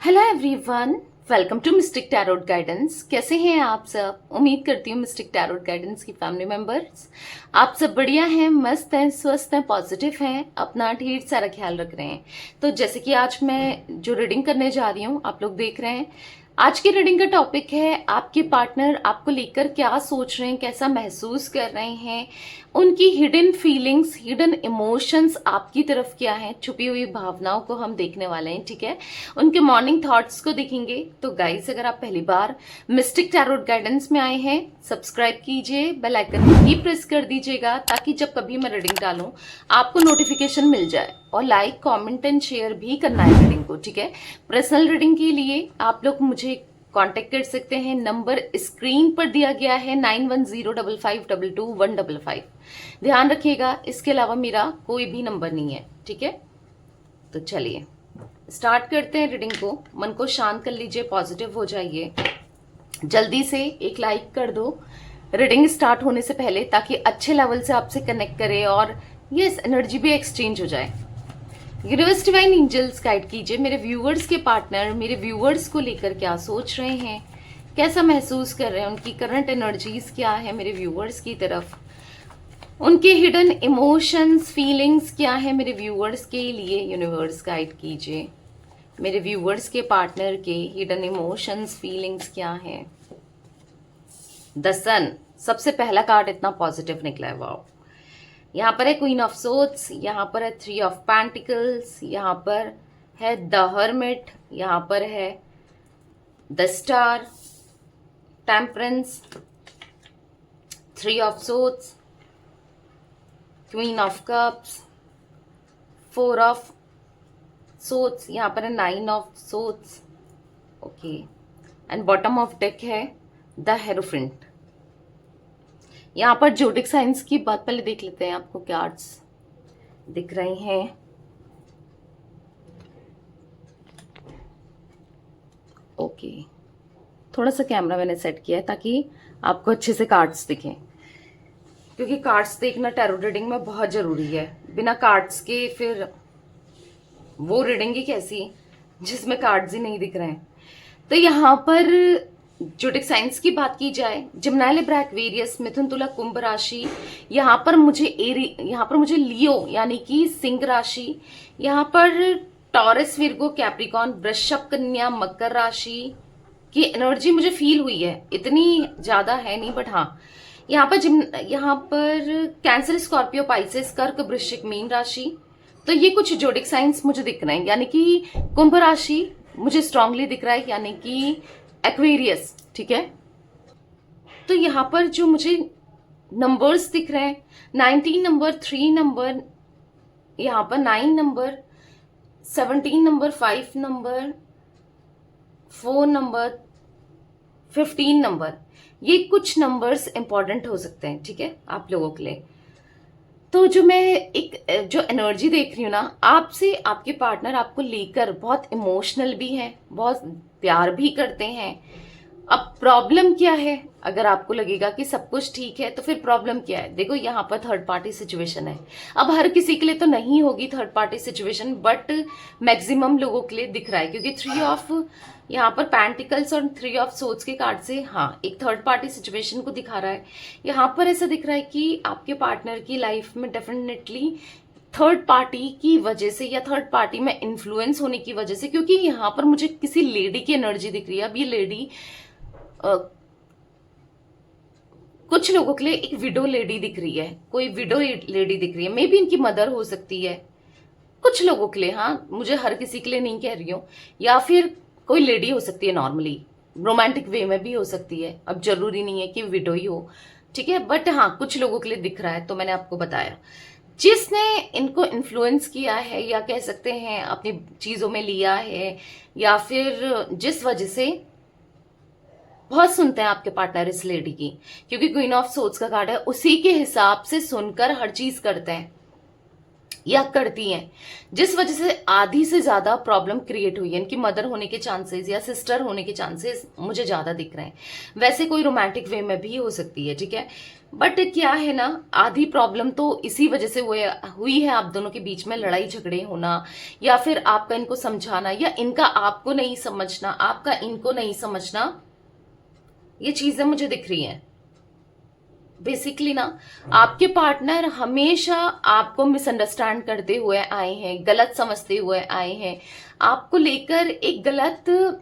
Hello everyone, welcome to mystic tarot guidance. कैसे हैं आप सब? उम्मीद करती हूँ मिस्टिक टैरोट गाइडेंस की फैमिली मेंबर्स आप सब बढ़िया हैं, मस्त हैं, स्वस्थ हैं, पॉजिटिव हैं, अपना ढेर सारा ख्याल रख रहे हैं। तो जैसे कि आज मैं जो रीडिंग करने जा रही हूँ, आप लोग देख रहे हैं, आज की रीडिंग का टॉपिक है आपके पार्टनर आपको लेकर क्या सोच रहे हैं, कैसा महसूस कर रहे हैं, उनकी हिडन फीलिंग्स, हिडन इमोशंस आपकी तरफ क्या है, छुपी हुई भावनाओं को हम देखने वाले हैं। ठीक है, उनके मॉर्निंग थॉट्स को देखेंगे। तो गाइस, अगर आप पहली बार मिस्टिक टैरोट गाइडेंस में आए हैं, सब्सक्राइब कीजिए, बेल आइकन भी प्रेस कर दीजिएगा ताकि जब कभी मैं रीडिंग डालूं आपको नोटिफिकेशन मिल जाए। और लाइक, कमेंट एंड शेयर भी करना है रीडिंग को। ठीक है, पर्सनल रीडिंग के लिए आप लोग मुझे कांटेक्ट कर सकते हैं। नंबर स्क्रीन पर दिया गया है 9105522155। ध्यान रखिएगा, इसके अलावा मेरा कोई भी नंबर नहीं है। ठीक है, तो चलिए स्टार्ट करते हैं रीडिंग को। मन को शांत कर लीजिए, पॉजिटिव हो जाइए, जल्दी से एक लाइक कर दो रीडिंग स्टार्ट होने से पहले, ताकि अच्छे लेवल से आपसे कनेक्ट करे और यस एनर्जी भी एक्सचेंज हो जाए। यूनिवर्स डिवाइन एंजल्स गाइड कीजिए मेरे व्यूअर्स के पार्टनर मेरे व्यूअर्स को लेकर क्या सोच रहे हैं, कैसा महसूस कर रहे हैं, उनकी करंट एनर्जीज क्या है मेरे व्यूअर्स की तरफ, उनके हिडन इमोशंस, फीलिंग्स क्या है मेरे व्यूअर्स के लिए। यूनिवर्स गाइड कीजिए मेरे व्यूअर्स के पार्टनर के हिडन इमोशंस, फीलिंग्स क्या है। द सन, सबसे पहला कार्ड इतना पॉजिटिव निकला है, वाओ। यहाँ पर है क्वीन ऑफ सोर्ड्स, यहाँ पर है थ्री ऑफ पेंटिकल्स, यहाँ पर है द हर्मिट, यहाँ पर है the star, temperance, three of swords, queen of cups, four of swords, यहाँ पर है nine of swords, okay. And bottom of deck है द हेरोफिंट। यहाँ पर जोडिक साइंस की बात पहले देख लेते हैं, आपको कार्ड्स दिख रहे हैं। ओके, थोड़ा सा कैमरा मैंने सेट किया है ताकि आपको अच्छे से कार्ड्स दिखें, क्योंकि कार्ड्स देखना टैरो रीडिंग में बहुत जरूरी है। बिना कार्ड्स के फिर वो रीडिंग ही कैसी जिसमें कार्ड्स ही नहीं दिख रहे हैं। तो यहाँ पर जोडिक साइंस की बात की जाए, जिम्नाई, लिब्रा, एक्वेरियस, मिथुन, तुला, कुंभ राशि, यहाँ पर मुझे लियो यानी कि सिंह राशि, यहाँ पर टॉरस, विर्गो, कैप्रिकॉन, वृषभ, कन्या, मकर राशि की एनर्जी मुझे फील हुई है। इतनी ज्यादा है नहीं, बट हाँ यहाँ पर कैंसर, स्कॉर्पियो, पाइसेस, कर्क, वृश्चिक, मीन राशि। तो ये कुछ जोडिक साइंस मुझे दिख रहे हैं, यानी कि कुंभ राशि मुझे स्ट्रांगली दिख रहा है, यानी कि एक्वेरियस। ठीक है, तो यहाँ पर जो मुझे नंबर्स दिख रहे हैं, 19 नंबर, 3 नंबर, यहाँ पर 9 number, 17 number, 5 number, 4 number, 15 number, ये कुछ नंबर्स इंपॉर्टेंट हो सकते हैं। ठीक है, आप लोगों के लिए। तो जो मैं जो एनर्जी देख रही हूँ ना, आपसे आपके पार्टनर आपको लेकर बहुत इमोशनल भी हैं, बहुत प्यार भी करते हैं। अब प्रॉब्लम क्या है? अगर आपको लगेगा कि सब कुछ ठीक है तो फिर प्रॉब्लम क्या है? देखो, यहाँ पर थर्ड पार्टी सिचुएशन है। अब हर किसी के लिए तो नहीं होगी third party situation, but maximum लोगों के लिए दिख रहा है, क्योंकि थ्री ऑफ यहाँ पर पेंटिकल्स और थ्री ऑफ सोर्ड्स के कार्ड से हाँ एक थर्ड पार्टी सिचुएशन को दिखा रहा है। यहाँ पर ऐसा दिख रहा है कि आपके पार्टनर की लाइफ में डेफिनेटली थर्ड पार्टी की वजह से या थर्ड पार्टी में इन्फ्लुएंस होने की वजह से, क्योंकि यहाँ पर मुझे किसी लेडी की एनर्जी दिख रही है। अब ये लेडी कुछ लोगों के लिए एक विडो लेडी दिख रही है, कोई विडो लेडी दिख रही है, मे बी इनकी मदर हो सकती है कुछ लोगों के लिए। हाँ, मुझे हर किसी के लिए नहीं कह रही हूँ। या फिर कोई लेडी हो सकती है, नॉर्मली रोमांटिक वे में भी हो सकती है, अब जरूरी नहीं है कि विडो ही हो। ठीक है, बट हाँ कुछ लोगों के लिए दिख रहा है, तो मैंने आपको बताया। जिसने इनको इन्फ्लुएंस किया है, या कह सकते हैं अपनी चीजों में लिया है, या फिर जिस वजह से बहुत सुनते हैं आपके पार्टनर इस लेडी की, क्योंकि क्वीन ऑफ सोर्ड्स का कार्ड है, उसी के हिसाब से सुनकर हर चीज करते हैं। या करती हैं, जिस वजह से आधी से ज्यादा प्रॉब्लम क्रिएट हुई है। इनकी मदर होने के चांसेस या सिस्टर होने के चांसेस मुझे ज्यादा दिख रहे हैं। वैसे कोई रोमांटिक वे में भी हो सकती है, ठीक है, बट क्या है ना, आधी प्रॉब्लम तो इसी वजह से हुई है आप दोनों के बीच में लड़ाई झगड़े होना, या फिर आपका इनको समझाना, या इनका आपको नहीं समझना, आपका इनको नहीं समझना। ये चीजें मुझे दिख रही हैं। बेसिकली ना, आपके पार्टनर हमेशा आपको मिसअंडरस्टैंड करते हुए आए हैं, गलत समझते हुए आए हैं, आपको लेकर एक गलत,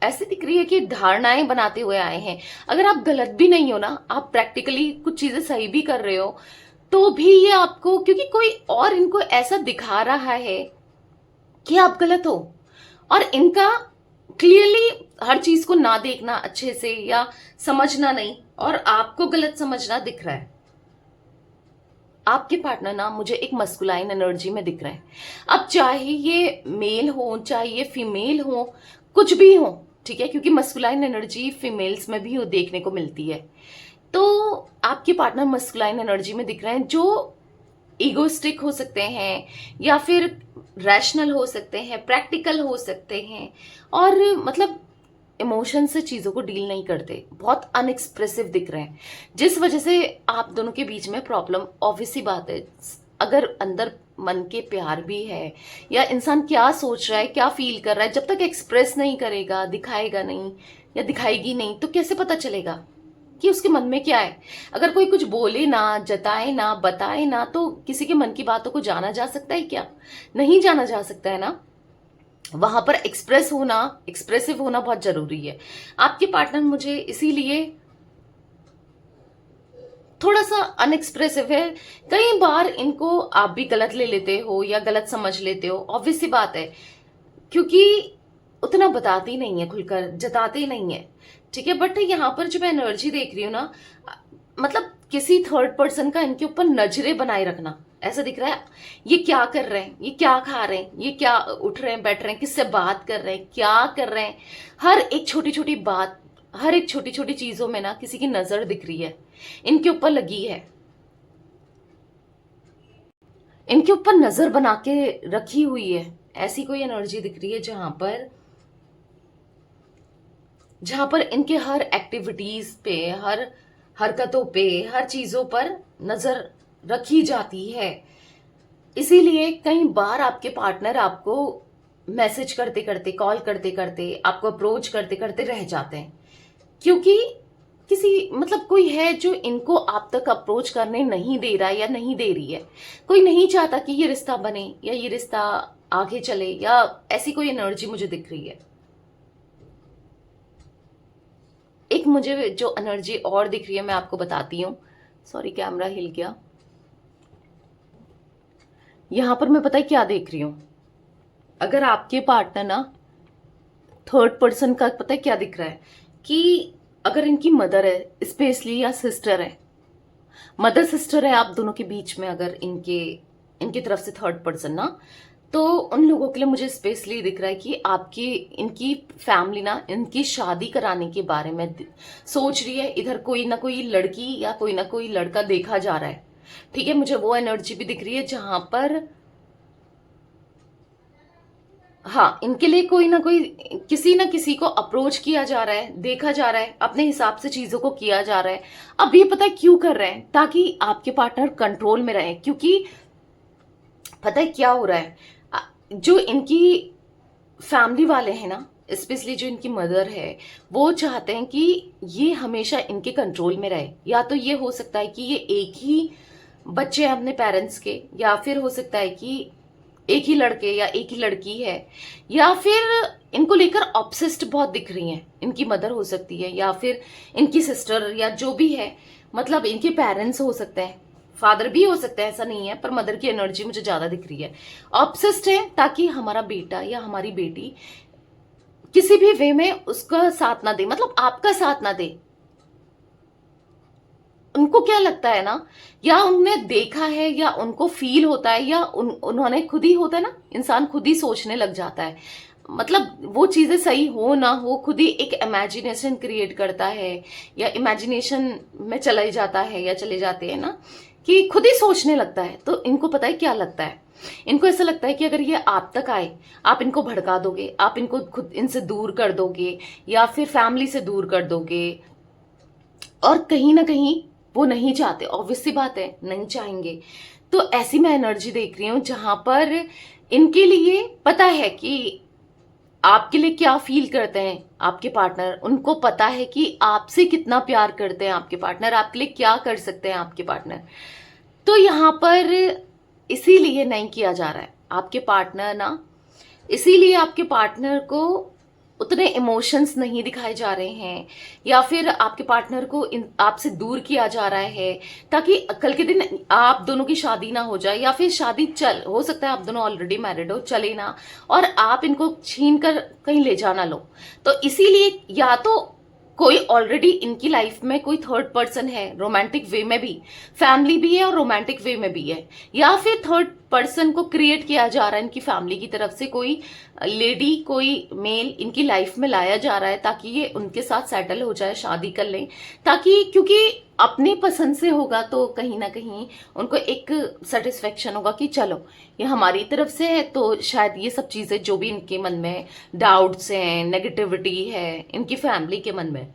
ऐसी दिख रही है कि धारणाएं बनाते हुए आए हैं। अगर आप गलत भी नहीं हो ना, आप प्रैक्टिकली कुछ चीजें सही भी कर रहे हो, तो भी ये आपको, क्योंकि कोई और इनको ऐसा दिखा रहा है कि आप गलत हो, और इनका क्लियरली हर चीज को ना देखना अच्छे से या समझना नहीं, और आपको गलत समझना दिख रहा है। आपके पार्टनर ना मुझे एक मस्कुलाइन एनर्जी में दिख रहा है। अब चाहे ये मेल हो, चाहे ये फीमेल हो, कुछ भी हो, ठीक है, क्योंकि मस्कुलाइन एनर्जी फीमेल्स में भी देखने को मिलती है। तो आपके पार्टनर मस्कुलाइन एनर्जी में दिख रहे हैं, जो ईगोस्टिक हो सकते हैं, या फिर रैशनल हो सकते हैं, प्रैक्टिकल हो सकते हैं, और मतलब इमोशन से चीजों को डील नहीं करते, बहुत अनएक्सप्रेसिव दिख रहे हैं, जिस वजह से आप दोनों के बीच में प्रॉब्लम, ऑब्वियसली बात है, अगर अंदर मन के प्यार भी है, या इंसान क्या सोच रहा है, क्या फील कर रहा है, जब तक एक्सप्रेस नहीं करेगा, दिखाएगा नहीं या दिखाएगी नहीं, तो कैसे पता चलेगा कि उसके मन में क्या है। अगर कोई कुछ बोले ना, जताए ना, बताए ना, तो किसी के मन की बातों को जाना जा सकता है क्या? नहीं जाना जा सकता है ना। वहां पर एक्सप्रेसिव होना बहुत जरूरी है। आपके पार्टनर मुझे इसीलिए थोड़ा सा अनएक्सप्रेसिव है। कई बार इनको आप भी गलत ले लेते हो या गलत समझ लेते हो, ऑब्वियस सी बात है, क्योंकि उतना बताती नहीं है, खुलकर जताते नहीं है, ठीक है। बट यहाँ पर जो मैं एनर्जी देख रही हूँ ना, मतलब किसी थर्ड पर्सन का इनके ऊपर नजरें बनाए रखना, ऐसा दिख रहा है। ये क्या कर रहे हैं, ये क्या खा रहे हैं, ये क्या उठ रहे हैं, बैठ रहे हैं, किससे बात कर रहे हैं, क्या कर रहे हैं, हर एक छोटी छोटी बात, हर एक छोटी छोटी चीजों में ना किसी की नजर दिख रही है, इनके ऊपर लगी है, इनके ऊपर नजर बना के रखी हुई है। ऐसी कोई एनर्जी दिख रही है जहां पर इनके हर एक्टिविटीज पे, हर हरकतों पे, हर चीजों पर नजर रखी जाती है। इसीलिए कई बार आपके पार्टनर आपको मैसेज करते करते, कॉल करते करते, आपको अप्रोच करते करते रह जाते हैं, क्योंकि किसी, मतलब कोई है जो इनको आप तक अप्रोच करने नहीं दे रहा है या नहीं दे रही है। कोई नहीं चाहता कि ये रिश्ता बने या ये रिश्ता आगे चले, या ऐसी कोई एनर्जी मुझे दिख रही है। एक मुझे जो एनर्जी और दिख रही है मैं आपको बताती हूँ। सॉरी, कैमरा हिल गया। यहां पर मैं पता है क्या देख रही हूं, अगर आपके पार्टनर ना थर्ड पर्सन का, पता है क्या दिख रहा है, कि अगर इनकी मदर है स्पेशली, या सिस्टर है, मदर सिस्टर है आप दोनों के बीच में, अगर इनकी तरफ से थर्ड पर्सन ना, तो उन लोगों के लिए मुझे स्पेशली दिख रहा है कि आपकी इनकी फैमिली ना इनकी शादी कराने के बारे में सोच रही है। इधर कोई ना कोई लड़की या कोई ना कोई लड़का देखा जा रहा है, ठीक है। मुझे वो एनर्जी भी दिख रही है जहां पर, हाँ, इनके लिए कोई ना कोई, किसी ना किसी को अप्रोच किया जा रहा है, देखा जा रहा है, अपने हिसाब से चीजों को किया जा रहा है। अब ये पता है क्यों कर रहे हैं, ताकि आपके पार्टनर कंट्रोल में रहे, क्योंकि पता है क्या हो रहा है, जो इनकी फैमिली वाले हैं ना, स्पेशली जो इनकी मदर है, वो चाहते हैं कि ये हमेशा इनके कंट्रोल में रहे। या तो ये हो सकता है कि ये एक ही बच्चे हैं अपने पेरेंट्स के, या फिर हो सकता है कि एक ही लड़के या एक ही लड़की है, या फिर इनको लेकर ऑब्सेस्ड बहुत दिख रही हैं। इनकी मदर हो सकती है, या फिर इनकी सिस्टर, या जो भी है, मतलब इनके पेरेंट्स हो सकते हैं, फादर भी हो सकता है, ऐसा नहीं है, पर मदर की एनर्जी मुझे ज्यादा दिख रही है। ऑब्सेस्ड है ताकि हमारा बेटा या हमारी बेटी किसी भी वे में उसका साथ ना दे, मतलब आपका साथ ना दे। उनको क्या लगता है ना, या उनने देखा है, या उनको फील होता है, या उन्होंने खुद ही, होता है ना, इंसान खुद ही सोचने लग जाता है, मतलब वो चीजें सही हो ना हो, खुद ही एक इमेजिनेशन क्रिएट करता है, या इमेजिनेशन में चला जाता है, या चले जाते हैं ना, कि खुद ही सोचने लगता है। तो इनको पता है क्या लगता है, इनको ऐसा लगता है कि अगर ये आप तक आए, आप इनको भड़का दोगे, आप इनको खुद इनसे दूर कर दोगे या फिर फैमिली से दूर कर दोगे। और कहीं ना कहीं वो नहीं चाहते, ऑब्वियस सी बात है, नहीं चाहेंगे। तो ऐसी मैं एनर्जी देख रही हूं जहां पर इनके लिए पता है कि आपके लिए क्या फील करते हैं आपके पार्टनर, उनको पता है कि आपसे कितना प्यार करते हैं आपके पार्टनर, आपके लिए क्या कर सकते हैं आपके पार्टनर। तो यहाँ पर इसीलिए नहीं किया जा रहा है आपके पार्टनर ना, इसीलिए आपके पार्टनर को उतने इमोशंस नहीं दिखाए जा रहे हैं, या फिर आपके पार्टनर को आपसे दूर किया जा रहा है, ताकि कल के दिन आप दोनों की शादी ना हो जाए, या फिर शादी चल हो सकता है आप दोनों ऑलरेडी मैरिड हो, चले ना, और आप इनको छीन कर कहीं ले जाना लो। तो इसीलिए या तो कोई ऑलरेडी इनकी लाइफ में कोई थर्ड पर्सन है, रोमांटिक वे में भी, फैमिली भी है और रोमांटिक वे में भी है, या फिर थर्ड पर्सन को क्रिएट किया जा रहा है इनकी फैमिली की तरफ से, कोई लेडी कोई मेल इनकी लाइफ में लाया जा रहा है ताकि ये उनके साथ सेटल हो जाए, शादी कर लें, ताकि क्योंकि अपने पसंद से होगा तो कहीं ना कहीं उनको एक सेटिस्फेक्शन होगा कि चलो ये हमारी तरफ से है, तो शायद ये सब चीजें जो भी इनके मन में डाउट्स हैं, नेगेटिविटी है इनकी फैमिली के मन में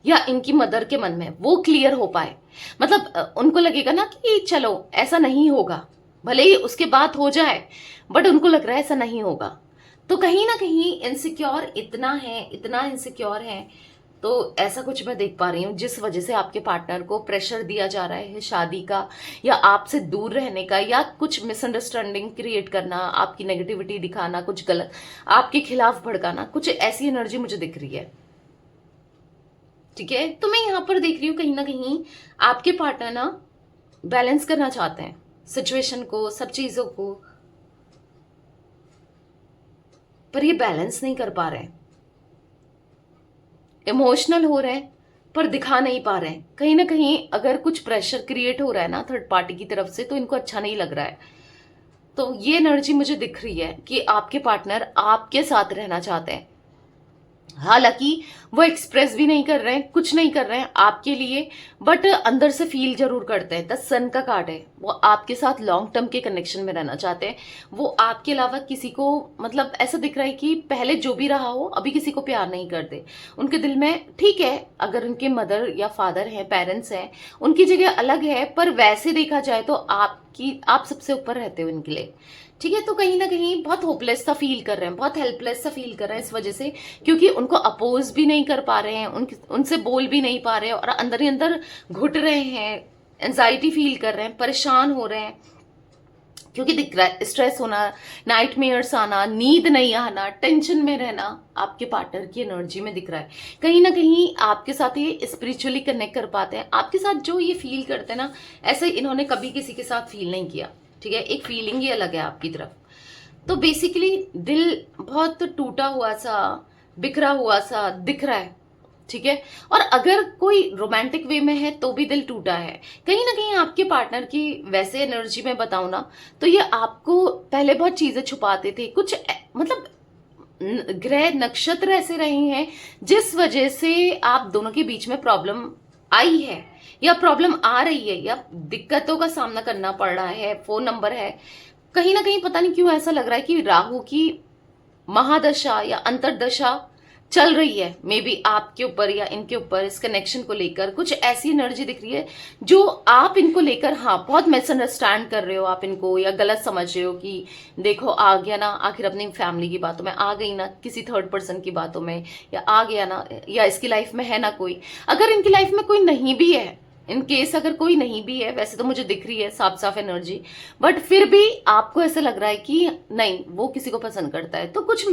या इनकी मदर के मन में, वो क्लियर हो पाए। मतलब उनको लगेगा ना कि चलो ऐसा नहीं होगा, भले ही उसके बाद हो जाए, बट उनको लग रहा है ऐसा नहीं होगा। तो कहीं ना कहीं इनसिक्योर इतना है, इतना इनसिक्योर है। तो ऐसा कुछ मैं देख पा रही हूँ जिस वजह से आपके पार्टनर को प्रेशर दिया जा रहा है शादी का, या आपसे दूर रहने का, या कुछ मिसअंडरस्टैंडिंग क्रिएट करना, आपकी नेगेटिविटी दिखाना, कुछ गलत आपके खिलाफ भड़काना, कुछ ऐसी एनर्जी मुझे दिख रही है। ठीक है, तो मैं यहां पर देख रही हूं कहीं ना कहीं आपके पार्टनर ना बैलेंस करना चाहते हैं सिचुएशन को, सब चीजों को, पर ये बैलेंस नहीं कर पा रहे हैं। इमोशनल हो रहे हैं पर दिखा नहीं पा रहे हैं। कहीं ना कहीं अगर कुछ प्रेशर क्रिएट हो रहा है ना थर्ड पार्टी की तरफ से, तो इनको अच्छा नहीं लग रहा है। तो ये एनर्जी मुझे दिख रही है कि आपके पार्टनर आपके साथ रहना चाहते हैं, हालांकि वो एक्सप्रेस भी नहीं कर रहे हैं, कुछ नहीं कर रहे हैं आपके लिए, बट अंदर से फील जरूर करते हैं। द सन का कार्ड है, वो आपके साथ लॉन्ग टर्म के कनेक्शन में रहना चाहते हैं। वो आपके अलावा किसी को, मतलब ऐसा दिख रहा है कि पहले जो भी रहा हो अभी किसी को प्यार नहीं करते उनके दिल में। ठीक है, अगर उनके मदर या फादर हैं, पेरेंट्स हैं, उनकी जगह अलग है, पर वैसे देखा जाए तो आप सबसे ऊपर रहते हो इनके लिए। ठीक है, तो कहीं ना कहीं बहुत होपलेस सा फील कर रहे हैं, बहुत हेल्पलेस सा फील कर रहे हैं इस वजह से, क्योंकि उनको अपोज भी नहीं कर पा रहे हैं, उनसे बोल भी नहीं पा रहे हैं, और अंदर ही अंदर घुट रहे हैं, एंजाइटी फील कर रहे हैं, परेशान हो रहे हैं, क्योंकि दिख रहा है स्ट्रेस होना, नाइटमेयर्स आना, नींद नहीं आना, टेंशन में रहना आपके पार्टनर की एनर्जी में दिख रहा है। कहीं ना कहीं आपके साथ ये स्पिरिचुअली कनेक्ट कर पाते हैं, आपके साथ जो ये फील करते हैं ना, ऐसे इन्होंने कभी किसी के साथ फील नहीं किया। ठीक है, एक फीलिंग ही अलग है आपकी तरफ। तो बेसिकली दिल बहुत टूटा हुआ सा, बिखरा हुआ सा दिख रहा है। ठीक है, और अगर कोई रोमांटिक वे में है तो भी दिल टूटा है। कहीं ना कहीं आपके पार्टनर की वैसे एनर्जी में बताऊं ना, तो ये आपको पहले बहुत चीजें छुपाते थे, कुछ मतलब ग्रह नक्षत्र ऐसे रहे हैं जिस वजह से आप दोनों के बीच में प्रॉब्लम आई है, या प्रॉब्लम आ रही है, या दिक्कतों का सामना करना पड़ रहा है। फोन नंबर है, कहीं ना कहीं पता नहीं क्यों ऐसा लग रहा है कि राहु की महादशा या अंतरदशा चल रही है, मे बी आपके ऊपर या इनके ऊपर, इस कनेक्शन को लेकर कुछ ऐसी एनर्जी दिख रही है जो आप इनको लेकर बहुत मिसअंडरस्टैंड कर रहे हो आप इनको, या गलत समझ रहे हो कि देखो आ गया ना, आखिर अपनी फैमिली की बातों में आ गई ना, किसी थर्ड पर्सन की बातों में, या आ गया ना, या इसकी लाइफ में है ना कोई। अगर इनकी लाइफ में कोई नहीं भी है, इन केस अगर कोई नहीं भी है, वैसे तो मुझे दिख रही है साफ साफ एनर्जी, बट फिर भी आपको ऐसा लग रहा है कि नहीं वो किसी को पसंद करता है, तो कुछ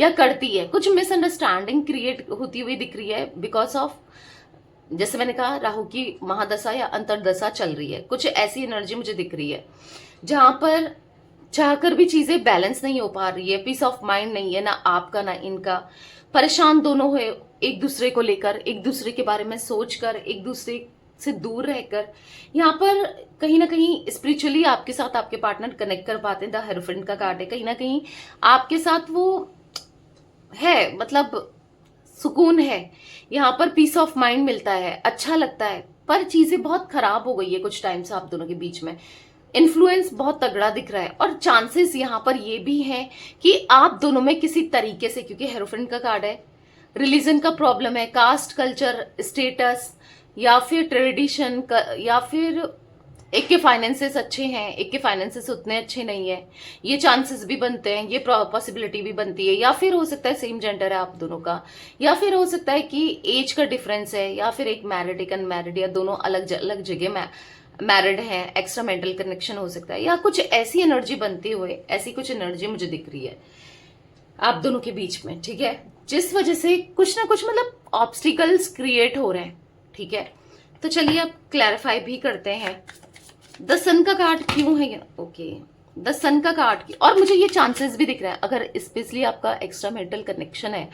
या करती है, कुछ मिसअंडरस्टैंडिंग क्रिएट होती हुई दिख रही है बिकॉज ऑफ, जैसे मैंने कहा, राहु की महादशा या अंतरदशा चल रही है। कुछ ऐसी एनर्जी मुझे दिख रही है जहां पर चाहकर भी चीजें बैलेंस नहीं हो पा रही है, पीस ऑफ माइंड नहीं है, ना आपका ना इनका, परेशान दोनों हुए एक दूसरे को लेकर, एक दूसरे के बारे में सोचकर, एक दूसरे से दूर रहकर। यहाँ पर कहीं ना कहीं स्पिरिचुअली आपके साथ आपके पार्टनर कनेक्ट कर पाते हैं। द हेरोफेंट का कार्ड है, कहीं ना कहीं आपके साथ वो है, मतलब सुकून है, यहाँ पर पीस ऑफ माइंड मिलता है, अच्छा लगता है, पर चीजें बहुत खराब हो गई है कुछ टाइम से आप दोनों के बीच में। इन्फ्लुएंस बहुत तगड़ा दिख रहा है और चांसेस यहाँ पर ये भी हैं कि आप दोनों में किसी तरीके से, क्योंकि हेरोफेंट का कार्ड है, रिलीजन का प्रॉब्लम है, कास्ट, कल्चर, स्टेटस या फिर ट्रेडिशन या फिर एक के फाइनेंसेस अच्छे हैं, एक के फाइनेंसेस उतने अच्छे नहीं है, ये चांसेस भी बनते हैं, ये पॉसिबिलिटी भी बनती है। या फिर हो सकता है सेम जेंडर है आप दोनों का, या फिर हो सकता है कि एज का डिफरेंस है, या फिर एक मैरिड एक अनमैरिड, या दोनों अलग अलग जगह मैरिड है, एक्स्ट्रा मेंटल कनेक्शन हो सकता है, या कुछ ऐसी एनर्जी बनती हुए, ऐसी कुछ एनर्जी मुझे दिख रही है आप दोनों के बीच में, ठीक है, जिस वजह से कुछ ना कुछ मतलब ऑब्स्टिकल्स क्रिएट हो रहे हैं, ठीक है। तो चलिए अब क्लैरिफाई भी करते हैं। द सन का कार्ड क्यों है, ओके, द सन का कार्ड की, और मुझे ये चांसेस भी दिख रहा है, अगर स्पेशली आपका एक्स्ट्रा मैरिटल कनेक्शन है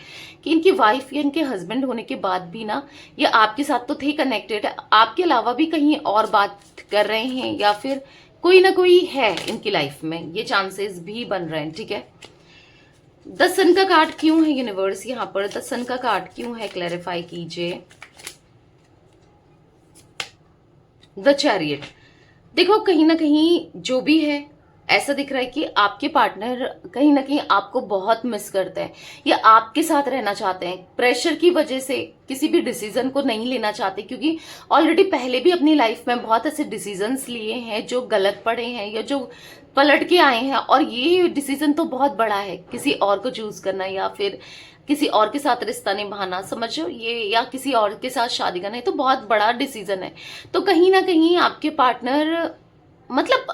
कि इनकी वाइफ या इनके हस्बैंड होने के बाद भी ना ये आपके साथ तो थे कनेक्टेड, आपके अलावा भी कहीं और बात कर रहे हैं, या फिर कोई ना कोई है इनकी लाइफ में, ये चांसेस भी बन रहे हैं, ठीक है। द सन का कार्ड क्यों है यूनिवर्स यहाँ पर, द सन का कार्ड क्यों है, क्लैरिफाई कीजिए। द चैरियट, देखो कहीं ना कहीं जो भी है ऐसा दिख रहा है कि आपके पार्टनर कहीं ना कहीं आपको बहुत मिस करते हैं या आपके साथ रहना चाहते हैं, प्रेशर की वजह से किसी भी डिसीजन को नहीं लेना चाहते, क्योंकि ऑलरेडी पहले भी अपनी लाइफ में बहुत ऐसे डिसीजंस लिए हैं जो गलत पड़े हैं या जो पलट के आए हैं, और ये डिसीजन तो बहुत बड़ा है, किसी और को चूज करना या फिर किसी और के साथ रिश्ता निभाना, समझो ये, या किसी और के साथ शादी करना, है तो बहुत बड़ा डिसीजन है। तो कहीं ना कहीं आपके पार्टनर मतलब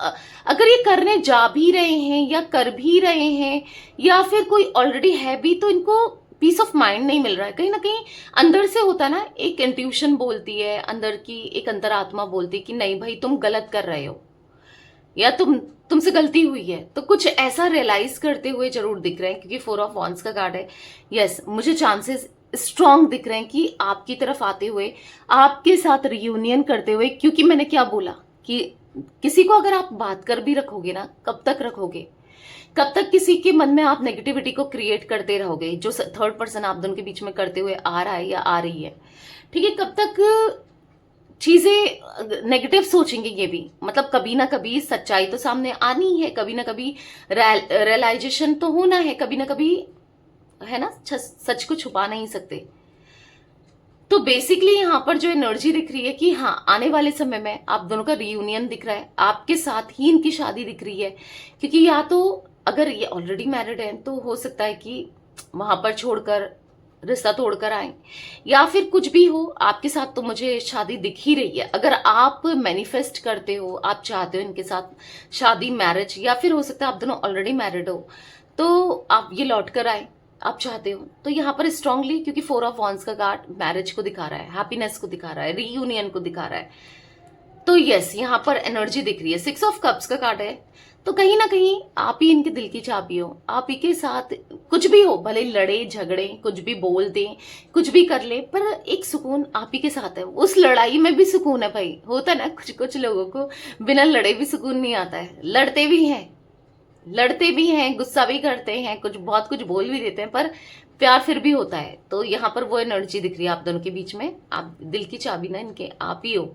अगर ये करने जा भी रहे हैं या कर भी रहे हैं या फिर कोई ऑलरेडी है भी, तो इनको पीस ऑफ माइंड नहीं मिल रहा है। कहीं ना कहीं अंदर से होता है ना, एक इंट्यूशन बोलती है, अंदर की एक अंतरात्मा बोलती है कि नहीं भाई तुम गलत कर रहे हो या तुमसे गलती हुई है, तो कुछ ऐसा रियलाइज करते हुए जरूर दिख रहे हैं, क्योंकि 4 ऑफ वॉन्ड्स का कार्ड है। यस, मुझे चांसेस स्ट्रांग दिख रहे हैं कि आपकी तरफ आते हुए, आपके साथ रियूनियन करते हुए, क्योंकि मैंने क्या बोला कि किसी को अगर आप बात कर भी रखोगे ना, कब तक रखोगे, कब तक किसी के मन में आप नेगेटिविटी को क्रिएट करते रहोगे, जो थर्ड पर्सन आप दोनों के बीच में करते हुए आ रहा है या आ रही है, ठीक है, कब तक चीजें नेगेटिव सोचेंगे ये भी, मतलब कभी ना कभी सच्चाई तो सामने आनी है, कभी ना कभी रियलाइजेशन तो होना है, कभी ना कभी, है ना, सच को छुपा नहीं सकते। तो बेसिकली यहाँ पर जो एनर्जी दिख रही है कि हाँ आने वाले समय में आप दोनों का रियूनियन दिख रहा है, आपके साथ ही इनकी शादी दिख रही है, क्योंकि या तो अगर ये ऑलरेडी मैरिड है तो हो सकता है कि वहां पर छोड़कर रिश्ता तोड़कर आए, या फिर कुछ भी हो, आपके साथ तो मुझे शादी दिख ही रही है। अगर आप मैनिफेस्ट करते हो, आप चाहते हो इनके साथ शादी, मैरिज, या फिर हो सकता है आप दोनों ऑलरेडी मैरिड हो तो आप ये लौट कर आए, आप चाहते हो, तो यहाँ पर स्ट्रांगली, क्योंकि 4 ऑफ वॉन्ड्स का कार्ड मैरिज को दिखा रहा है, हैप्पीनेस को दिखा रहा है, रीयूनियन को दिखा रहा है, तो यस यहाँ पर एनर्जी दिख रही है। 6 ऑफ कप्स का कार्ड है, तो कहीं ना कहीं आप ही इनके दिल की चाबी हो, आप ही के साथ कुछ भी हो, भले लड़े झगड़े, कुछ भी बोल दें, कुछ भी कर ले, पर एक सुकून आप ही के साथ है। उस लड़ाई में भी सुकून है भाई, होता है ना, कुछ कुछ लोगों को बिना लड़े भी सुकून नहीं आता है, लड़ते भी हैं, गुस्सा भी करते हैं, कुछ बहुत कुछ बोल भी देते हैं, पर प्यार फिर भी होता है। तो यहाँ पर वो एनर्जी दिख रही है आप दोनों के बीच में, आप दिल की चाबी ना इनके आप ही हो,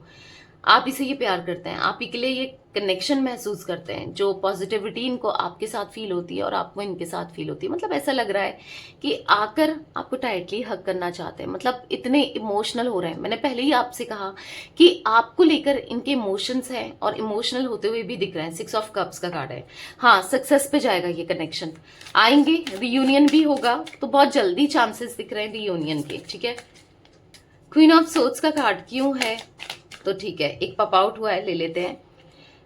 आप इसे ये प्यार करते हैं, आप ही के लिए ये कनेक्शन महसूस करते हैं, जो पॉजिटिविटी इनको आपके साथ फील होती है और आपको इनके साथ फील होती है। मतलब ऐसा लग रहा है कि आकर आपको टाइटली हग करना चाहते हैं, मतलब इतने इमोशनल हो रहे हैं। मैंने पहले ही आपसे कहा कि आपको लेकर इनके इमोशंस हैं और इमोशनल होते हुए भी दिख रहे हैं। 6 ऑफ कप्स का कार्ड है, हाँ सक्सेस पे जाएगा ये कनेक्शन, आएंगे, रियूनियन भी होगा, तो बहुत जल्दी चांसेस दिख रहे हैं रियूनियन के, ठीक है। क्वीन ऑफ सोर्ड्स का कार्ड क्यों है, तो ठीक है, एक पॉप आउट हुआ है, ले लेते हैं।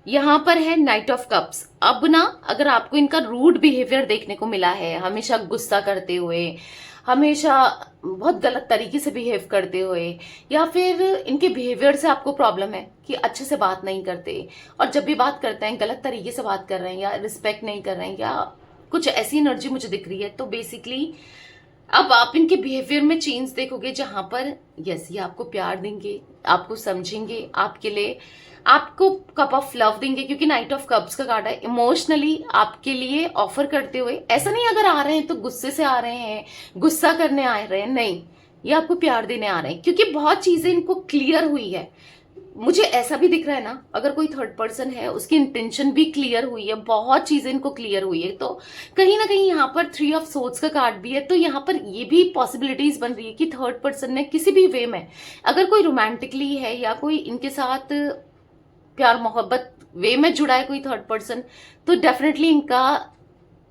यहाँ पर है नाइट ऑफ कप्स। अब ना अगर आपको इनका रूड बिहेवियर देखने को मिला है, हमेशा गुस्सा करते हुए, हमेशा बहुत गलत तरीके से बिहेव करते हुए, या फिर इनके बिहेवियर से आपको प्रॉब्लम है कि अच्छे से बात नहीं करते, और जब भी बात करते हैं गलत तरीके से बात कर रहे हैं, या रिस्पेक्ट नहीं कर रहे हैं, या कुछ ऐसी एनर्जी मुझे दिख रही है, तो बेसिकली अब आप इनके बिहेवियर में चेंज देखोगे, जहां पर यस ये आपको प्यार देंगे, आपको समझेंगे, आपके लिए आपको कप ऑफ लव देंगे, क्योंकि नाइट ऑफ कप्स का कार्ड है। इमोशनली आपके लिए ऑफर करते हुए, ऐसा नहीं अगर आ रहे हैं तो गुस्से से आ रहे हैं, गुस्सा करने आ रहे हैं, नहीं, ये आपको प्यार देने आ रहे हैं, क्योंकि बहुत चीजें इनको क्लियर हुई है। मुझे ऐसा भी दिख रहा है ना, अगर कोई थर्ड पर्सन है उसकी इंटेंशन भी क्लियर हुई है, बहुत चीजें इनको क्लियर हुई है, तो कहीं ना कहीं यहाँ पर 3 ऑफ सोर्ड्स का कार्ड भी है, तो यहाँ पर ये भी पॉसिबिलिटीज बन रही है कि थर्ड पर्सन ने किसी भी वे में, अगर कोई रोमांटिकली है या कोई इनके साथ प्यार मोहब्बत वे में जुड़ा है कोई थर्ड पर्सन, तो डेफिनेटली इनका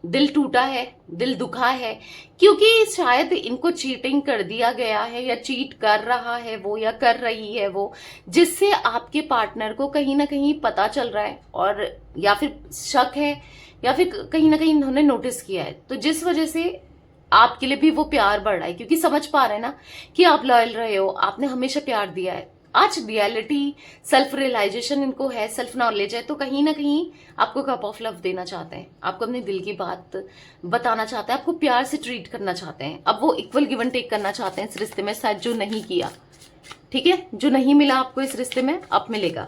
दिल टूटा है, दिल दुखा है, क्योंकि शायद इनको चीटिंग कर दिया गया है या चीट कर रहा है वो या कर रही है वो, जिससे आपके पार्टनर को कहीं ना कहीं पता चल रहा है, और या फिर शक है या फिर कहीं ना कहीं इन्होंने नोटिस किया है, तो जिस वजह से आपके लिए भी वो प्यार बढ़ रहा है, क्योंकि समझ पा रहे हैं ना कि आप लॉयल रहे हो, आपने हमेशा प्यार दिया है। आज रियलिटी, सेल्फ रियलाइजेशन इनको है, सेल्फ नॉलेज है, तो कहीं ना कहीं आपको कप ऑफ लव देना चाहते हैं, आपको अपने दिल की बात बताना चाहते हैं, आपको प्यार से ट्रीट करना चाहते हैं। अब वो इक्वल गिव एंड टेक करना चाहते हैं इस रिश्ते में, शायद जो नहीं किया, ठीक है, जो नहीं मिला आपको इस रिश्ते में अब मिलेगा।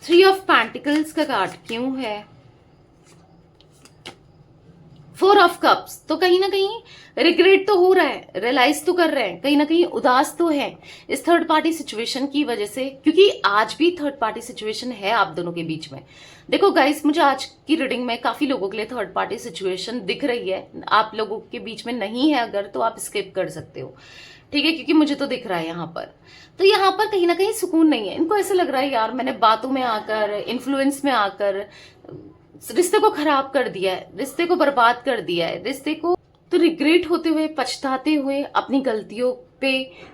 3 ऑफ पेंटिकल्स का कार्ड क्यों है? 4 ऑफ कप्स, तो कहीं ना कहीं रिग्रेट तो हो रहा है, रियलाइज तो कर रहे हैं, कहीं ना कहीं उदास तो है इस थर्ड पार्टी सिचुएशन की वजह से, क्योंकि आज भी थर्ड पार्टी सिचुएशन है आप दोनों के बीच में। देखो गाइस, मुझे आज की रीडिंग में काफी लोगों के लिए थर्ड पार्टी सिचुएशन दिख रही है, आप लोगों के बीच में नहीं है अगर, तो आप स्किप कर सकते हो, ठीक है, क्योंकि मुझे तो दिख रहा है यहाँ पर। तो यहाँ पर कहीं ना कहीं सुकून नहीं है, इनको ऐसा लग रहा है यार मैंने बातों में आकर, इन्फ्लुएंस में आकर रिश्ते को खराब कर दिया है, रिश्ते को बर्बाद कर दिया है, रिश्ते को, तो रिग्रेट होते हुए, पछताते हुए अपनी गलतियों पे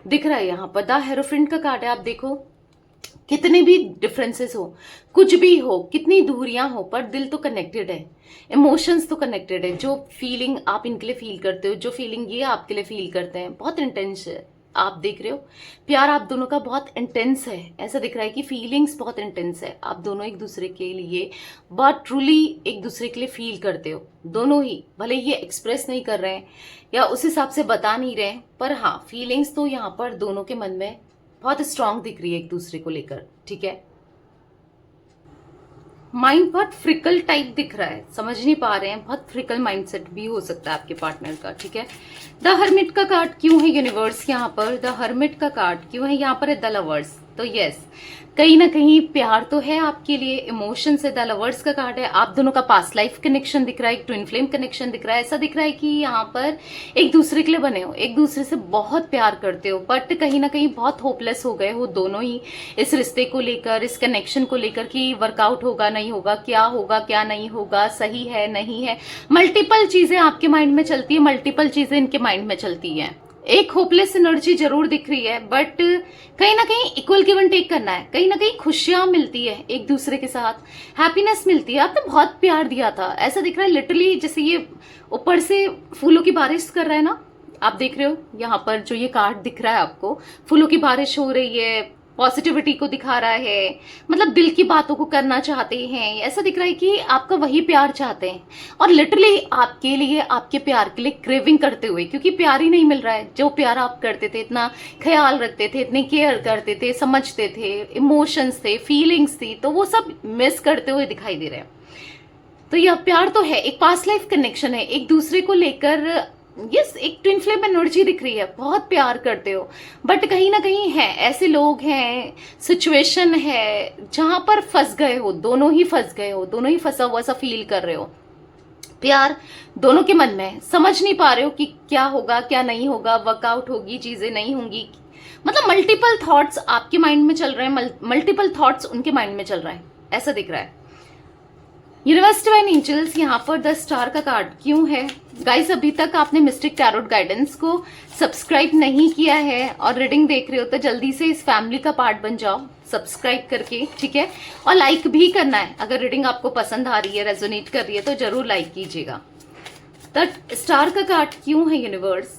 दिख रहा है यहाँ पर। द हेरोफ्रेंट का कार्ड है, आप देखो कितने भी डिफरेंसेस हो, कुछ भी हो, कितनी दूरियां हो, पर दिल तो कनेक्टेड है, इमोशंस तो कनेक्टेड है। जो फीलिंग आप इनके लिए फील करते हो, जो फीलिंग ये आपके लिए फील करते हैं, बहुत इंटेंस है। आप देख रहे हो प्यार आप दोनों का बहुत इंटेंस है, ऐसा दिख रहा है कि फीलिंग्स बहुत इंटेंस है, आप दोनों एक दूसरे के लिए बहुत ट्रूली एक दूसरे के लिए फील करते हो, दोनों ही, भले ये एक्सप्रेस नहीं कर रहे हैं या उस हिसाब से बता नहीं रहे हैं, पर हाँ फीलिंग्स तो यहाँ पर दोनों के मन में बहुत स्ट्रांग दिख रही है एक दूसरे को लेकर, ठीक है। माइंड बहुत फ्रिकल टाइप दिख रहा है, समझ नहीं पा रहे हैं, बहुत फ्रिकल माइंडसेट भी हो सकता है आपके पार्टनर का, ठीक है। द हर्मिट का कार्ड क्यों है यूनिवर्स यहाँ पर? द हर्मिट का कार्ड क्यों है यहाँ पर? है द लवर्स, तो यस, कहीं ना कहीं प्यार तो है आपके लिए, इमोशन से। द लवर्स का कार्ड है, आप दोनों का पास्ट लाइफ कनेक्शन दिख रहा है, एक ट्विन फ्लेम कनेक्शन दिख रहा है, ऐसा दिख रहा है कि यहाँ पर एक दूसरे के लिए बने हो, एक दूसरे से बहुत प्यार करते हो, बट कहीं ना कहीं बहुत होपलेस हो गए हो दोनों ही इस रिश्ते को लेकर, इस कनेक्शन को लेकर कि वर्कआउट होगा नहीं होगा, क्या नहीं होगा, सही है नहीं है, मल्टीपल चीजें आपके माइंड में चलती है, मल्टीपल चीजें इनके माइंड में चलती है। एक होपलेस एनर्जी जरूर दिख रही है, बट कहीं ना कहीं इक्वल गिव एंड टेक करना है, कहीं ना कहीं खुशियां मिलती है एक दूसरे के साथ, हैप्पीनेस मिलती है। आपने बहुत प्यार दिया था, ऐसा दिख रहा है लिटरली जैसे ये ऊपर से फूलों की बारिश कर रहा है ना, आप देख रहे हो यहाँ पर जो ये कार्ड दिख रहा है आपको, फूलों की बारिश हो रही है, पॉजिटिविटी को दिखा रहा है, मतलब दिल की बातों को करना चाहते हैं, ऐसा दिख रहा है कि आपका वही प्यार चाहते हैं, और लिटरली आपके लिए, आपके प्यार के लिए क्रेविंग करते हुए, क्योंकि प्यार ही नहीं मिल रहा है, जो प्यार आप करते थे, इतना ख्याल रखते थे, इतने केयर करते थे, समझते थे, इमोशंस थे, फीलिंग्स थी, तो वो सब मिस करते हुए दिखाई दे रहे हैं। तो यह प्यार तो है, एक पास्ट लाइफ कनेक्शन है, एक दूसरे को लेकर यस, एक ट्विन फ्लेम एनर्जी दिख रही है, बहुत प्यार करते हो, बट कहीं ना कहीं है, ऐसे लोग हैं, सिचुएशन है जहां पर फंस गए हो, दोनों ही फंस गए हो, दोनों ही फंसा हुआ सा फील कर रहे हो, प्यार दोनों के मन में, समझ नहीं पा रहे हो कि क्या होगा क्या नहीं होगा, वर्कआउट होगी चीजें नहीं होंगी, मतलब मल्टीपल थॉट्स आपके माइंड में चल रहे हैं, मल्टीपल थॉट्स उनके माइंड में चल रहा है, ऐसा दिख रहा है। यूनिवर्स डिवाइन एंजल्स यहाँ पर द स्टार का कार्ड क्यों है? गाइस, अभी तक आपने मिस्टिक टैरोट गाइडेंस को सब्सक्राइब नहीं किया है और रीडिंग देख रहे हो तो जल्दी से इस फैमिली का पार्ट बन जाओ सब्सक्राइब करके, ठीक है, और लाइक भी करना है, अगर रीडिंग आपको पसंद आ रही है, रेजोनेट कर रही है तो जरूर लाइक कीजिएगा। द स्टार का कार्ड क्यों है यूनिवर्स?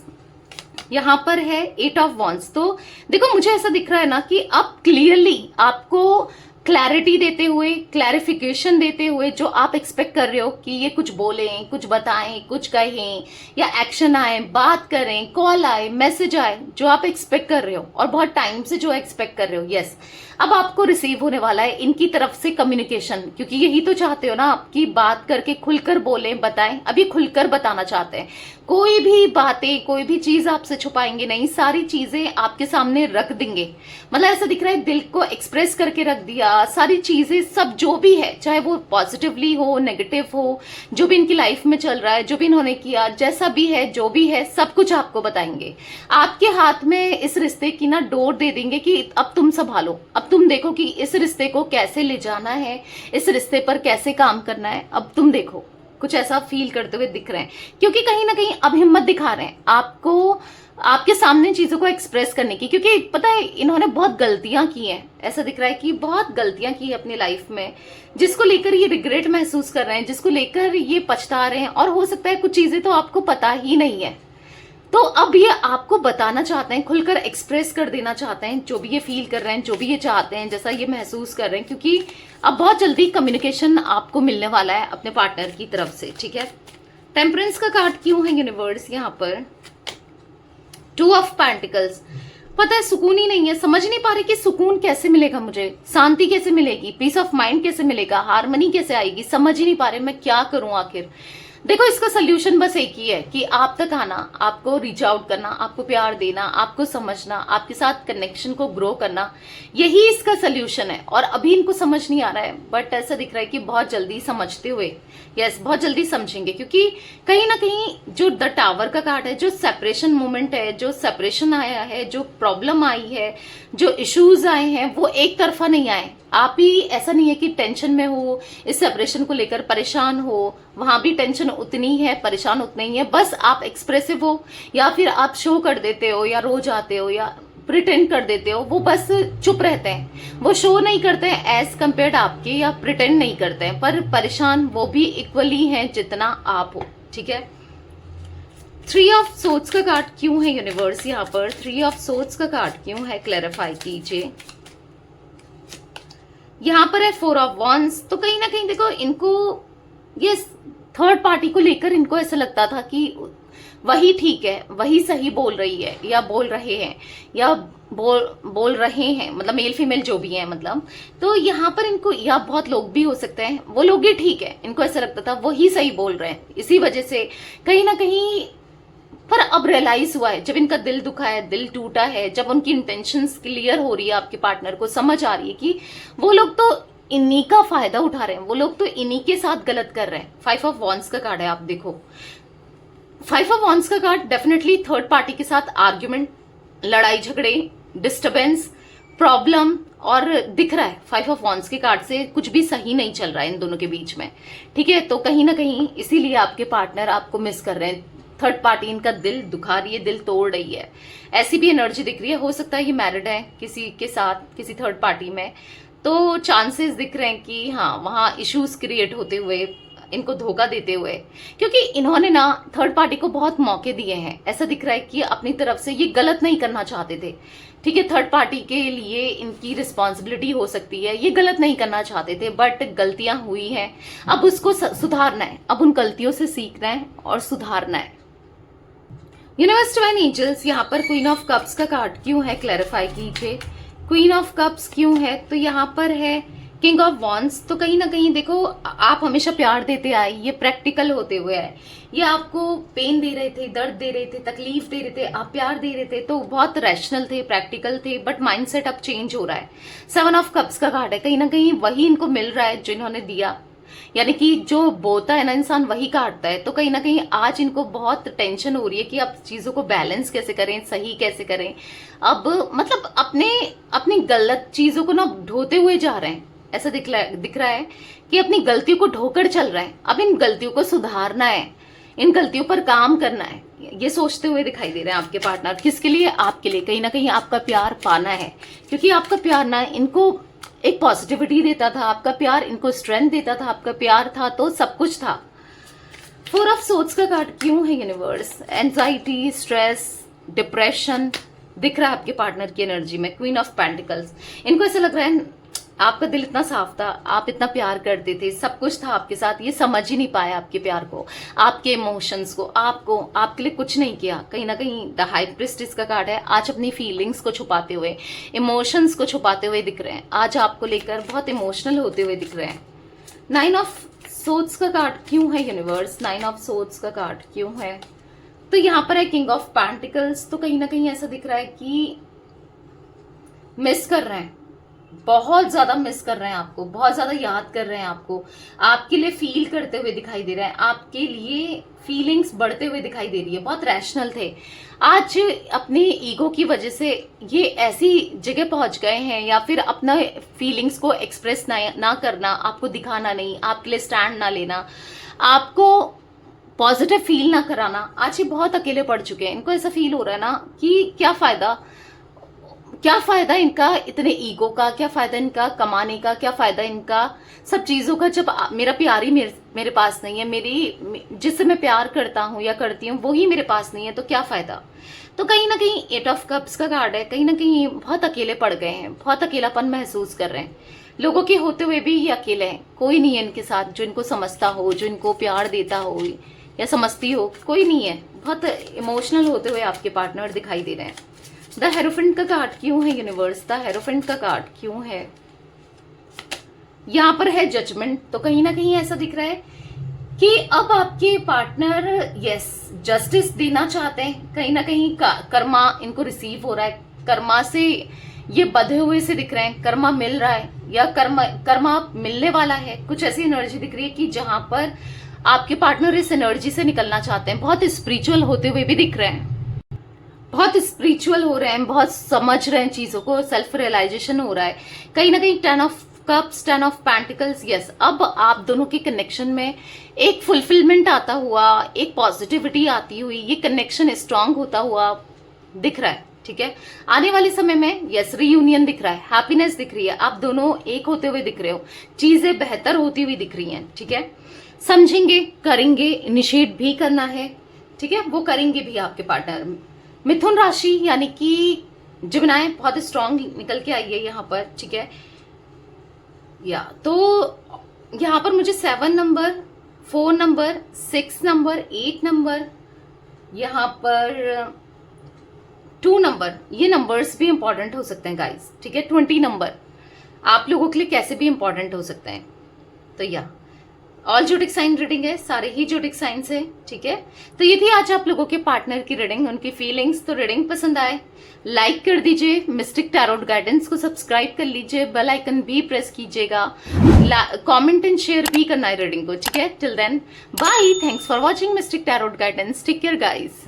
यहाँ पर है 8 ऑफ वॉन्ड्स। तो देखो मुझे ऐसा दिख रहा है ना कि अब क्लियरली आपको क्लैरिटी देते हुए, क्लैरिफिकेशन देते हुए, जो आप एक्सपेक्ट कर रहे हो कि ये कुछ बोलें, कुछ बताएं, कुछ कहें, या एक्शन आए, बात करें, कॉल आए, मैसेज आए, जो आप एक्सपेक्ट कर रहे हो और बहुत टाइम से जो एक्सपेक्ट कर रहे हो, यस, अब आपको रिसीव होने वाला है इनकी तरफ से कम्युनिकेशन। क्योंकि यही तो चाहते हो ना, आपकी बात करके खुलकर बोलें, बताएं। अब ये खुलकर बताना चाहते हैं, कोई भी बातें, कोई भी चीज आपसे छुपाएंगे नहीं, सारी चीजें आपके सामने रख देंगे। मतलब ऐसा दिख रहा है दिल को एक्सप्रेस करके रख दिया, सारी चीजें, सब जो भी है, चाहे वो पॉजिटिवली हो, नेगेटिव हो, जो भी इनकी लाइफ में चल रहा है, जो भी इन्होंने किया, जैसा भी है, जो भी है, सब कुछ आपको बताएंगे। आपके हाथ में इस रिश्ते की ना डोर दे देंगे कि अब तुम संभालो, अब तुम देखो कि इस रिश्ते को कैसे ले जाना है, इस रिश्ते पर कैसे काम करना है, अब तुम देखो। कुछ ऐसा फील करते हुए दिख रहे हैं, क्योंकि कहीं ना कहीं अब हिम्मत दिखा रहे हैं आपको, आपके सामने चीजों को एक्सप्रेस करने की। क्योंकि पता है इन्होंने बहुत गलतियां की हैं, ऐसा दिख रहा है कि बहुत गलतियां की है अपनी लाइफ में, जिसको लेकर ये रिग्रेट महसूस कर रहे हैं, जिसको लेकर ये पछता रहे हैं। और हो सकता है कुछ चीजें तो आपको पता ही नहीं है, तो अब ये आपको बताना चाहते हैं, खुलकर एक्सप्रेस कर देना चाहते हैं, जो भी ये फील कर रहे हैं, जो भी ये चाहते हैं, जैसा ये महसूस कर रहे हैं। क्योंकि अब बहुत जल्दी कम्युनिकेशन आपको मिलने वाला है अपने पार्टनर की तरफ से, ठीक है। टेम्परेंस का कार्ड क्यों है यूनिवर्स यहाँ पर? 2 ऑफ पेंटिकल्स। पता है सुकून ही नहीं है, समझ नहीं पा रहे कि सुकून कैसे मिलेगा, मुझे शांति कैसे मिलेगी, पीस ऑफ माइंड कैसे मिलेगा, हार्मनी कैसे आएगी, समझ ही नहीं पा रहे मैं क्या करूं आखिर। देखो इसका सोल्यूशन बस एक ही है कि आप तक आना, आपको रीच आउट करना, आपको प्यार देना, आपको समझना, आपके साथ कनेक्शन को ग्रो करना, यही इसका सोल्यूशन है। और अभी इनको समझ नहीं आ रहा है, बट ऐसा दिख रहा है कि बहुत जल्दी समझते हुए, यस, बहुत जल्दी समझेंगे। क्योंकि कहीं ना कहीं जो द टावर का कार्ड है, जो सेपरेशन मोमेंट है, जो सेपरेशन आया है, जो प्रॉब्लम आई है, जो इश्यूज आए हैं, वो एक तरफा नहीं आए। आप ही ऐसा नहीं है कि टेंशन में हो, इस सेपरेशन को लेकर परेशान हो, वहां भी टेंशन उतनी है, परेशान उतना ही है। बस आप एक्सप्रेसिव हो, या फिर आप शो कर देते हो, या रो जाते हो, या प्रिटेंड कर देते हो। वो बस चुप रहते हैं, वो शो नहीं करते हैं एज कम्पेयर्ड आपके, या प्रिटेंड नहीं करते हैं, पर परेशान वो भी इक्वली हैं जितना आप हो, ठीक है। 3 ऑफ सोर्ड्स का कार्ड क्यों है यूनिवर्स यहाँ पर? 3 ऑफ सोर्ड्स का कार्ड क्यों है, क्लैरिफाई कीजिए। यहाँ पर है 4 ऑफ वॉन्ड्स। तो कहीं ना कहीं देखो इनको ये थर्ड पार्टी को लेकर इनको ऐसा लगता था कि वही ठीक है, वही सही बोल रही है, या बोल रहे हैं, या बोल रहे हैं, मतलब मेल फीमेल जो भी है, मतलब तो यहाँ पर इनको, या बहुत लोग भी हो सकते हैं, वो लोग ही ठीक है, इनको ऐसा लगता था वही सही बोल रहे हैं, इसी वजह से कहीं ना कहीं। पर अब रियलाइज हुआ है, जब इनका दिल दुखा है, दिल टूटा है, जब उनकी इंटेंशंस क्लियर हो रही है, आपके पार्टनर को समझ आ रही है कि वो लोग तो इन्हीं का फायदा उठा रहे हैं, वो लोग तो इन्हीं के साथ गलत कर रहे हैं। 5 ऑफ वॉन्ड्स का कार्ड है, आप देखो 5 ऑफ वॉन्ड्स का कार्ड डेफिनेटली थर्ड पार्टी के साथ आर्ग्यूमेंट, लड़ाई झगड़े, डिस्टर्बेंस, प्रॉब्लम, और दिख रहा है 5 ऑफ वॉन्ड्स के कार्ड से कुछ भी सही नहीं चल रहा है इन दोनों के बीच में, ठीक है। तो कहीं ना कहीं इसीलिए आपके पार्टनर आपको मिस कर रहे हैं, थर्ड पार्टी इनका दिल दुखा रही है, दिल तोड़ रही है, ऐसी भी एनर्जी दिख रही है। हो सकता है ये मैरिड है किसी के साथ, किसी थर्ड पार्टी में, तो चांसेस दिख रहे हैं कि हाँ वहां इश्यूज क्रिएट होते हुए, इनको धोखा देते हुए, क्योंकि इन्होंने ना थर्ड पार्टी को बहुत मौके दिए हैं। ऐसा दिख रहा है कि अपनी तरफ से ये गलत नहीं करना चाहते थे, ठीक है। थर्ड पार्टी के लिए इनकी रिस्पॉन्सिबिलिटी हो सकती है, ये गलत नहीं करना चाहते थे, बट गलतियां हुई हैं, अब उसको सुधारना है, अब उन गलतियों से सीखना है और सुधारना है। यूनिवर्स डिवाइन एंजल्स, यहाँ पर क्वीन ऑफ कप्स का कार्ड क्यों है, क्लैरिफाई कीजिए। क्वीन ऑफ कप्स क्यों है? तो यहाँ पर है किंग ऑफ वॉन्ड्स। तो कहीं ना कहीं देखो आप हमेशा प्यार देते आए, ये प्रैक्टिकल होते हुए है, ये आपको पेन दे रहे थे, दर्द दे रहे थे, तकलीफ दे रहे थे, आप प्यार दे रहे थे, तो बहुत रैशनल थे, प्रैक्टिकल थे, बट माइंडसेट अब चेंज हो रहा है। 7 ऑफ कप्स का कार्ड है, कहीं ना कहीं वही इनको मिल रहा है जो इन्होंने दिया, यानी कि जो बोता है ना इंसान वही काटता है। तो कहीं ना कहीं आज इनको बहुत टेंशन हो रही है कि अब चीजों को बैलेंस कैसे करें, सही कैसे करें। अब मतलब अपनी गलत चीजों को ना ढोते हुए जा रहे हैं, ऐसा दिख रहा है कि अपनी गलतियों को ढोकर चल रहा है। अब इन गलतियों को सुधारना है, इन गलतियों पर काम करना है, ये सोचते हुए दिखाई दे रहे हैं आपके पार्टनर। किसके लिए? आपके लिए। कहीं ना कहीं आपका प्यार पाना है, क्योंकि आपका प्यार ना इनको एक पॉजिटिविटी देता था, आपका प्यार इनको स्ट्रेंथ देता था, आपका प्यार था तो सब कुछ था। 4 ऑफ सोर्ड्स का कार्ड क्यों है यूनिवर्स? एंजाइटी, स्ट्रेस, डिप्रेशन दिख रहा है आपके पार्टनर की एनर्जी में। क्वीन ऑफ पेंटिकल्स, इनको ऐसा लग रहा है आपका दिल इतना साफ था, आप इतना प्यार करते थे, सब कुछ था आपके साथ, ये समझ ही नहीं पाया आपके प्यार को, आपके इमोशंस को, आपको आपके लिए कुछ नहीं किया। कहीं ना कहीं द हाई प्रिस्टेस का कार्ड है, आज अपनी फीलिंग्स को छुपाते हुए, इमोशंस को छुपाते हुए दिख रहे हैं, आज आपको लेकर बहुत इमोशनल होते हुए दिख रहे हैं। 9 ऑफ सोर्ड्स का कार्ड क्यों है यूनिवर्स? 9 ऑफ सोर्ड्स का कार्ड क्यों है? तो यहाँ पर है किंग ऑफ पेंटिकल्स। तो कहीं ना कहीं ऐसा दिख रहा है कि मिस कर रहे हैं, बहुत ज्यादा मिस कर रहे हैं आपको, बहुत ज्यादा याद कर रहे हैं आपको, आपके लिए फील करते हुए दिखाई दे रहा है, आपके लिए फीलिंग्स बढ़ते हुए दिखाई दे रही है। बहुत रैशनल थे, आज अपने ईगो की वजह से ये ऐसी जगह पहुंच गए हैं, या फिर अपना फीलिंग्स को एक्सप्रेस ना करना, आपको दिखाना नहीं, आपके लिए स्टैंड ना लेना, आपको पॉजिटिव फील ना कराना, आज ये बहुत अकेले पड़ चुके हैं। इनको ऐसा फील हो रहा है ना कि क्या फायदा इनका इतने ईगो का, क्या फायदा इनका कमाने का, क्या फायदा इनका सब चीजों का, जब मेरा प्यार ही मेरे पास नहीं है, जिससे मैं प्यार करता हूं या करती हूँ वो ही मेरे पास नहीं है, तो क्या फायदा। तो कहीं ना कहीं 8 ऑफ कप्स का कार्ड है, कहीं ना कहीं बहुत अकेले पड़ गए हैं, बहुत अकेलापन महसूस कर रहे हैं, लोगों के होते हुए भी ये अकेले हैं, कोई नहीं है इनके साथ जो इनको समझता हो, जो इनको प्यार देता हो या समझती हो, कोई नहीं है। बहुत इमोशनल होते हुए आपके पार्टनर दिखाई दे रहे हैं। द हेरोफेंट का कार्ड क्यों है यूनिवर्स? द हेरोफेंट का कार्ड क्यों है? यहां पर है जजमेंट। तो कहीं ना कहीं ऐसा दिख रहा है कि अब आपके पार्टनर जस्टिस देना चाहते हैं, कहीं ना कहीं कर्मा इनको रिसीव हो रहा है, कर्मा से ये बंधे हुए से दिख रहे हैं, कर्मा मिल रहा है या कर्मा मिलने वाला है। कुछ ऐसी एनर्जी दिख रही है कि जहां पर आपके पार्टनर इस एनर्जी से निकलना चाहते हैं, बहुत स्पिरिचुअल होते हुए भी दिख रहे हैं, बहुत स्पिरिचुअल हो रहे हैं, बहुत समझ रहे हैं चीजों को, सेल्फ रियलाइजेशन हो रहा है। कहीं ना कहीं 10 of cups, 10 of pentacles, yes, अब आप दोनों के कनेक्शन में एक फुलफिलमेंट आता हुआ, एक पॉजिटिविटी आती हुई, ये कनेक्शन स्ट्रांग होता हुआ दिख रहा है। ठीक है, आने वाले समय में यस रीयूनियन दिख रहा है, हैप्पीनेस दिख रही है, आप दोनों एक होते हुए दिख रहे हो, चीजें बेहतर होती हुई दिख रही हैं। ठीक है, समझेंगे, करेंगे, इनिशिएट भी करना है। ठीक है, वो करेंगे भी आपके पार्टनर। मिथुन राशि यानी कि जिमिनाई बहुत स्ट्रांग निकल के आई है यहाँ पर। ठीक है, या तो यहाँ पर मुझे 7 नंबर, 4 नंबर, 6 नंबर, 8 नंबर, यहाँ पर 2 नंबर, ये नंबर्स भी इंपॉर्टेंट हो सकते हैं गाइस। ठीक है, 20 नंबर आप लोगों के लिए कैसे भी इंपॉर्टेंट हो सकते हैं। तो या ऑल जोडिक साइन रीडिंग है, सारे ही जोडिक साइन है। ठीक है, तो ये थी आज आप लोगों के पार्टनर की रीडिंग, उनकी फीलिंग्स। तो रीडिंग पसंद आए लाइक कर दीजिए, मिस्टिक टैरोट गाइडेंस को सब्सक्राइब कर लीजिए, बेल आइकन भी प्रेस कीजिएगा, कमेंट एंड शेयर भी करना है रीडिंग को। ठीक है, till then bye, thanks for watching mystic tarot guidance, take care guys.